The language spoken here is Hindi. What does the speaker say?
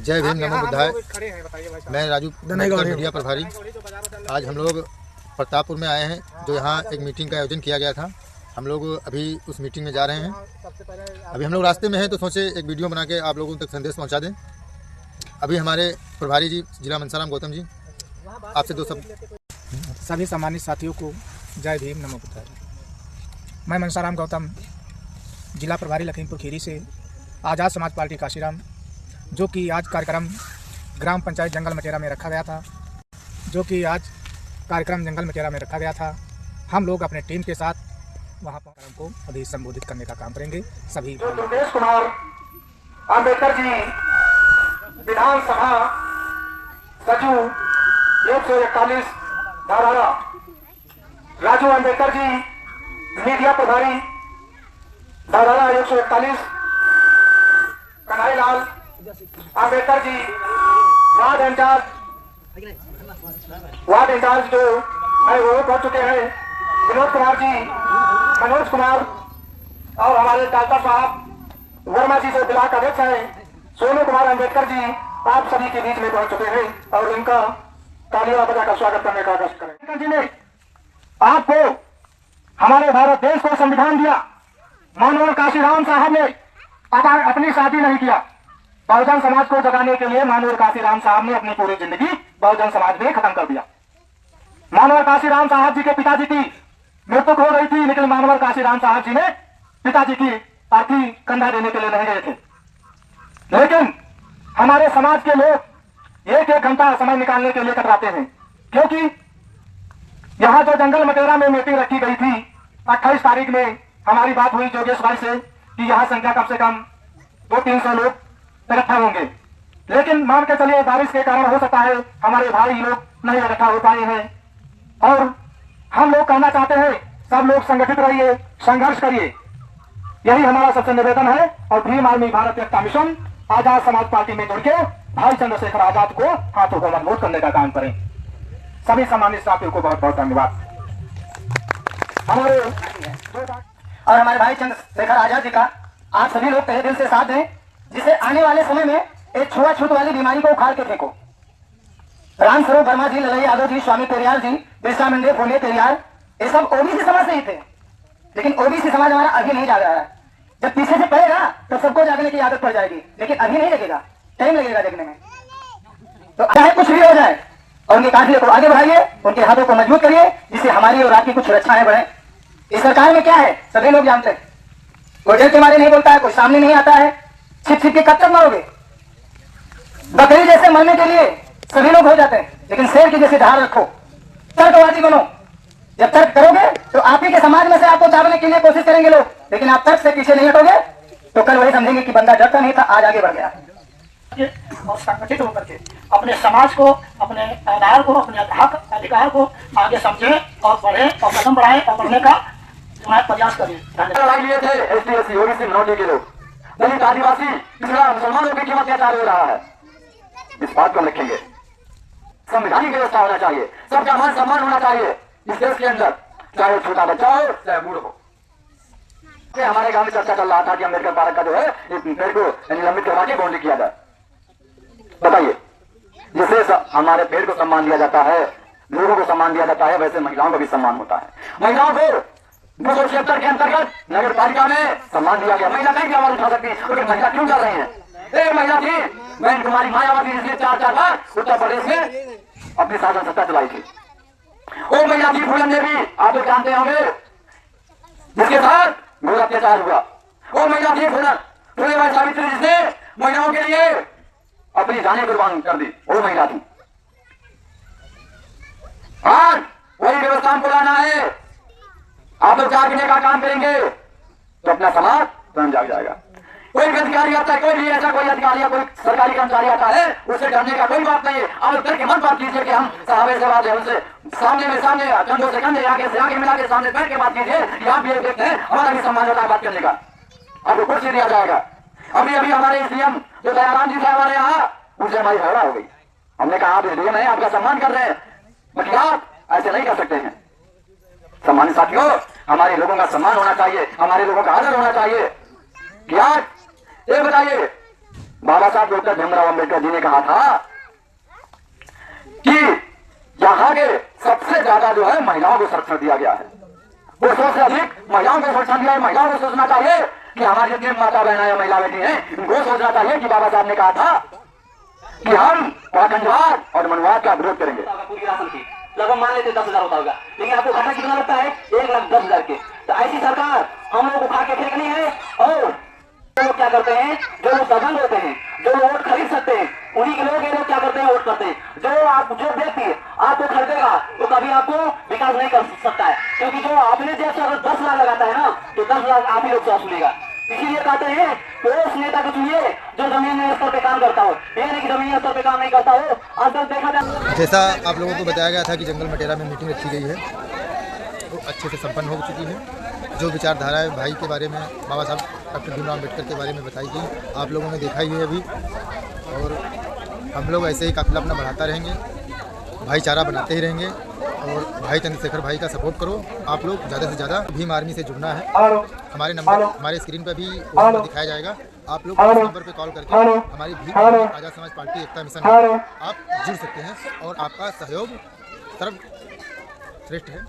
जय भीम नमो बुद्धाय। मैं राजू मीडिया प्रभारी। आज हम लोग प्रतापपुर में आए हैं, जो यहाँ एक मीटिंग का आयोजन किया गया था। हम लोग अभी उस मीटिंग में जा रहे हैं। अभी हम लोग रास्ते में हैं, तो सोचे एक वीडियो बना के आप लोगों तक संदेश पहुँचा दें। अभी हमारे प्रभारी जी जिला मनसाराम गौतम जी आपसे दो शब्द। सभी सम्मानित साथियों को जय भीम नमो बुद्धाय। मैं मनसाराम गौतम जिला प्रभारी लखीमपुर खीरी से आज़ाद समाज पार्टी काशीराम, जो कि आज कार्यक्रम ग्राम पंचायत जंगल मटेरा में रखा गया था। हम लोग अपने टीम के साथ वहाँ पर कार्यक्रम को अभी संबोधित करने का काम करेंगे। सभी सुरेश कुमार अम्बेडकर जी विधानसभा सचिव 141 धारारा, राजू अम्बेडकर जी मीडिया प्रभारी धारारा 141, कन्हैयालाल अम्बेडकर जी वार्ड इंचार्ज जो है वो पढ़ चुके हैं, विनोद कुमार जी, मनोज कुमार और हमारे डॉक्टर साहब वर्मा जी जो ब्लॉक अध्यक्ष हैं, सोनू कुमार अम्बेडकर जी, आप सभी के बीच में पहुंच चुके हैं और इनका तालियां बजाकर स्वागत करने का कष्ट करें। अम्बेडकर जी ने आपको हमारे भारत देश को संविधान दिया। मानव काशीराम साहब ने अपनी शादी नहीं किया। बहुजन समाज को जगाने के लिए मानव काशीराम साहब ने अपनी पूरी जिंदगी बहुजन समाज में खत्म कर दिया। मानव काशीराम साहब जी के पिताजी की मृत्यु हो रही थी, लेकिन मानव काशीराम साहब जी ने पिताजी की अर्थी कंधा देने के लिए नहीं गए थे। लेकिन हमारे समाज के लोग एक घंटा समय निकालने के लिए कतराते हैं, क्योंकि यहाँ जो जंगल मटेरा में मीटिंग रखी गई थी 28 तारीख में हमारी बात हुई जोगेश भाई से कि यहाँ संख्या कम से कम 200-300 लोग इकट्ठा होंगे। लेकिन मान के चलिए बारिश के कारण हो सकता है हमारे भाई लोग नहीं इकट्ठा हो पाए हैं। और हम लोग कहना चाहते हैं सब लोग संगठित रहिए, संघर्ष करिए, यही हमारा सबसे निवेदन है। और भीम आर्मी भारत एकता मिशन आजाद समाज पार्टी में जुड़ के भाई चंद्रशेखर आजाद को हाथों को मजबूत करने का काम करें। सभी सम्मानित साथियों को बहुत बहुत धन्यवाद। और हमारे भाई चंद्रशेखर आजाद जी का आप सभी लोग तहे दिल से साथ दें, जिसे आने वाले समय में एक छुआछूत वाली बीमारी को उखाड़ के फेंको। राम स्वरूप वर्मा जी, ललैया यादव जी, स्वामी पेरियार जी, बिरसा मुंडा, फूले पेरियार, ये सब ओबीसी समाज से ही थे। लेकिन ओबीसी समाज हमारा अभी नहीं जाग रहा है। जब पीछे से पड़ेगा तो सबको जागने की आदत पड़ जाएगी, लेकिन अभी नहीं लगेगा, टाइम लगेगा जगने में। तो चाहे कुछ भी हो जाए, और उनके काफिले को आगे बढ़ाइए, उनके हाथों को मजबूत करिए, जिससे हमारी और आपकी कुछ सुरक्षाएं बढ़े। इस सरकार में क्या है सभी लोग जानते हैं। कोई जेल के मारे नहीं बोलता है, कोई सामने नहीं आता है। छिप छिप के कब तक मरोगे? बकरी जैसे मरने के लिए सभी लोग हो जाते हैं, लेकिन शेर की जैसे धार रखो, तर्कवादी बनो। जब तर्क करोगे तो आप ही के समाज में से आपको दाबने के लिए कोशिश करेंगे लोग, लेकिन आप तर्क से पीछे नहीं हटोगे तो कल वही समझेंगे कि बंदा डरता नहीं था, आज आगे बढ़ गया। और संगठित होकर के अपने समाज को, अपने आधार को, अपने हक अधिकार को आगे समझे और बढ़े और कदम बढ़ाए और बढ़ने का प्रयास करें। लिए थे ST/SC ओबीसी मिनोरिटी के लोग, दलित, आदिवासी, पिछड़ा, मुसलमानों की कीमत क्या चालू हो रहा है, इस बात को हम लिखेंगे। संवैधानिक व्यवस्था होना चाहिए, सबका मान सम्मान होना चाहिए इस देश के अंदर, चाहे छोटा बच्चा हो चाहे बूढ़ हो। हमारे गांव में चर्चा चल रहा था कि अम्बेडकर पार्क का जो है पेड़ को निलंबित करवा के बाउंड्री किया जाए। बताइए, जिससे हमारे पेड़ को सम्मान दिया जाता है, लोगों को सम्मान दिया जाता है, वैसे महिलाओं को भी सम्मान होता है। महिलाओं को 276 के अंतर्गत नगर पालिका में सम्मान दिया गया। महिला नहीं आवाज उठा सकती, लेकिन महिला क्यों कर रही है? एक महिला थी बहन कुमारी मायावती, जिसने 4 बार उत्तर प्रदेश में अपनी शासन सत्ता चलाई थी। वो महिला थी फूलन देवी, आप लोग जानते होंगे, जिसके साथ घोर अत्याचार हुआ। वो महिला थी फूले भाई सावित्री, जिसने महिलाओं के लिए अपनी जानें कुर्बान कर दी, वो महिला थी। आज वही व्यवस्था हमको लाना है। आप लोग जागने का काम करेंगे तो अपना समाज स्वयं जाग जाएगा। कोई भी अधिकारी आता है, कोई भी ऐसा कोई अधिकारी या कोई सरकारी कर्मचारी आता है, उसे डरने का कोई बात नहीं है। आप लोग करके मत बात कीजिए कि हम साहब से बात है, उनसे सामने में सामने, कंधों से कंधे, आगे से आगे मिला के सामने बैठ के बात कीजिए। आप भी देखते हैं हमारा भी सम्मान होता है बात करने का, आपको कुर्सी दिया जाएगा। अभी अभी हमारे सीएम जो दयाराम जी थे हमारे यहाँ, उनसे हमारी झगड़ा हो गई। हमने कहा आप इसलिए नहीं, आपका सम्मान कर रहे हैं, बाकी आप ऐसे नहीं कर सकते हैं। सम्मानित साथियों, हमारे लोगों का सम्मान होना चाहिए, हमारे लोगों का आदर होना चाहिए। कि आज ये बताइए बाबा साहब डॉक्टर भीमराव अम्बेडकर जी ने कहा था कि यहाँ के सबसे ज्यादा जो है महिलाओं को संरक्षण दिया गया है, पुरुषों से अधिक महिलाओं को संरक्षण दिया है। महिलाओं को सोचना चाहिए कि हमारी जितनी माता बहना या महिला बेटी है, इनको सोचना चाहिए कि बाबा साहब ने कहा था कि हम पाखंडवाद और मनवाद का विरोध करेंगे। पूरी राशन की लगभग मान लेते 10,000 होता होगा, लेकिन आपको घाटा कितना लगता है? 1,10,000 के। तो ऐसी सरकार हम लोग उठा के फेंकनी है। और लोग क्या करते हैं, जो लोग दबंग होते हैं, जो लोग वोट खरीद सकते हैं, उन्हीं के लोग ये लोग क्या करते हैं, वोट करते हैं। जो व्यक्ति आपको खरीदेगा तो कभी आपको विकास नहीं कर सकता है, क्योंकि जो अपने देश से अगर 10 लाख लगाता है ना, तो 10 लाख आप ही लोग से सुनेगा। इसीलिए कहते हैं कि उस नेता को चुनिए जो जमीन स्तर पे काम करता हो, ये नहीं कि जमीन स्तर पे काम नहीं करता हो। आज तक देखा जाए, जैसा आप लोगों को बताया गया था कि जंगल मटेरा में मीटिंग रखी गई है, वो अच्छे से संपन्न हो चुकी है। जो विचारधाराएं भाई के बारे में, बाबा साहब डॉक्टर भीमराव अम्बेडकर के बारे में बताई गई, आप लोगों ने देखा ही है अभी। और हम लोग ऐसे ही काफिला अपना बढ़ाता रहेंगे, भाईचारा बनाते ही रहेंगे। और भाई चंद्रशेखर भाई का सपोर्ट करो। आप लोग ज़्यादा से ज़्यादा भीम आर्मी से जुड़ना है। हमारे नंबर हमारे स्क्रीन पर भी नंबर दिखाया जाएगा, आप लोग उस नंबर पे कॉल करके हमारी भीम आज़ाद समाज पार्टी एकता मिशन में आप जुड़ सकते हैं और आपका सहयोग सर्वश्रेष्ठ है।